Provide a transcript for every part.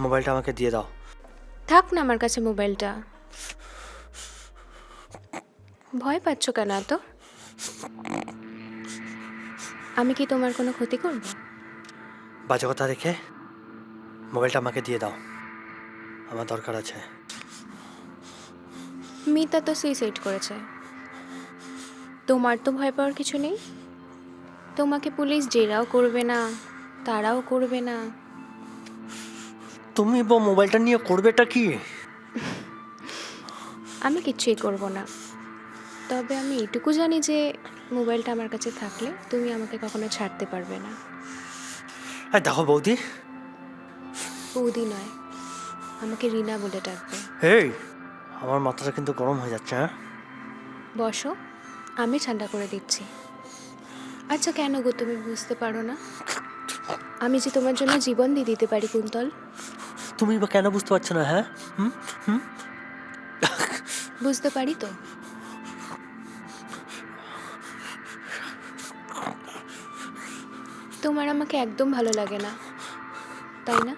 মোবাইলটা আমাকে দিয়ে দাও। থাক না আমার কাছে মোবাইলটা। ভয় পাচ্ছ কেন এত? আমি কি তোমার কোনো ক্ষতি করব? বাজে কথা রেখে মোবাইলটা আমাকে দিয়ে দাও, আমার দরকার আছে। মিতা তো সুইসাইড করেছে, তোমার তো ভয় পাওয়ার কিছু নেই। তোমাকে পুলিশ জেরাও করবে না, তারাও করবে না। তুমি মোবাইলটা নিয়ে করবেটা কি? আমি কিচ্ছুই করব না। তবে আমি এটুকু জানি যে মোবাইলটা আমার কাছে থাকলে তুমি আমাকে কখনো ছাড়তে পারবে না। দেখো বৌদি, বৌদি নয়, আমাকে রিনা বলে ডাকবে। এই আমার মাথাটা কিন্তু গরম হয়ে যাচ্ছে। হ্যাঁ, বসো, আমি ঠান্ডা করে দিচ্ছি। আচ্ছা কেন গো তুমি বুঝতে পারো না? আমি যে তোমার জন্য জীবন দিয়ে দিতে পারি কুন্তল। তুমি বা কেন বুঝতে পারছো না? হ্যাঁ, হুম হুম বুঝতে পারি তো। তোমার আমাকে একদম ভালো লাগে না, তাই না?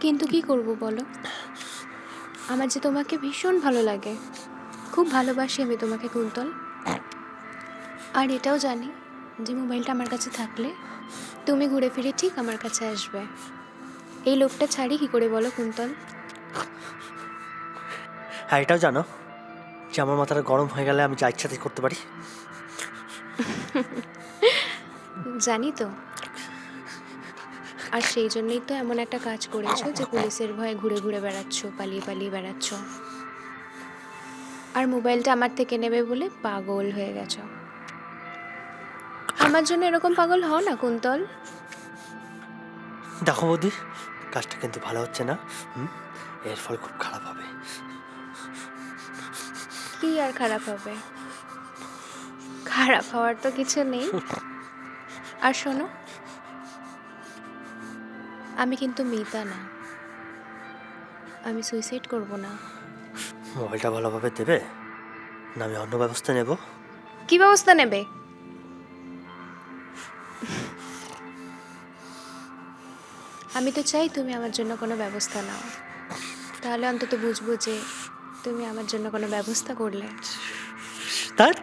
কিন্তু কি করব বলো, আমার যে তোমাকে ভীষণ ভালো লাগে। খুব ভালোবাসি আমি তোমাকে কুন্তল। আর এটাও জানি যে মোবাইলটা আমার কাছে থাকলে তুমি ঘুরে ফিরে ঠিক আমার কাছে আসবে। এই লোকটা ছাড়ি কি করে বলো কুন্তল? হ্যাঁ, এটাও জানো যে আমার মাথাটা গরম হয়ে গেলে আমি যা ইচ্ছা তাই করতে পারি। জানি তো। আর সেই জন্যই তো এমন একটা কাজ করেছো যে পুলিশের ভয়ে ঘুরে ঘুরে বেড়াচ্ছ, পালিয়ে পালিয়ে বেড়াচ্ছ। আর মোবাইলটা আমার থেকে নেবে বলে পাগল হয়ে গেছো। আমার জন্য এরকম পাগল হও না কুন্তল। দেখো বৌদি, কাজটা কিন্তু ভালো হচ্ছে না। এর ফল খুব খারাপ হবে। কি আর খারাপ হবে? খারাপ হওয়ার তো কিছু নেই। আর শোনো, আমি কিন্তু মিতা না, আমি সুইসাইড করব না। মোবাইলটা ভালোভাবে দেবে না আমি অন্য ব্যবস্থা নেব? কি ব্যবস্থা নেবে? আমি তো চাই তুমি আমার জন্য কোনো ব্যবস্থা নাও, তাহলে অন্তত বুঝবো যে তুমি আমার জন্য কোনো ব্যবস্থা করলে। তার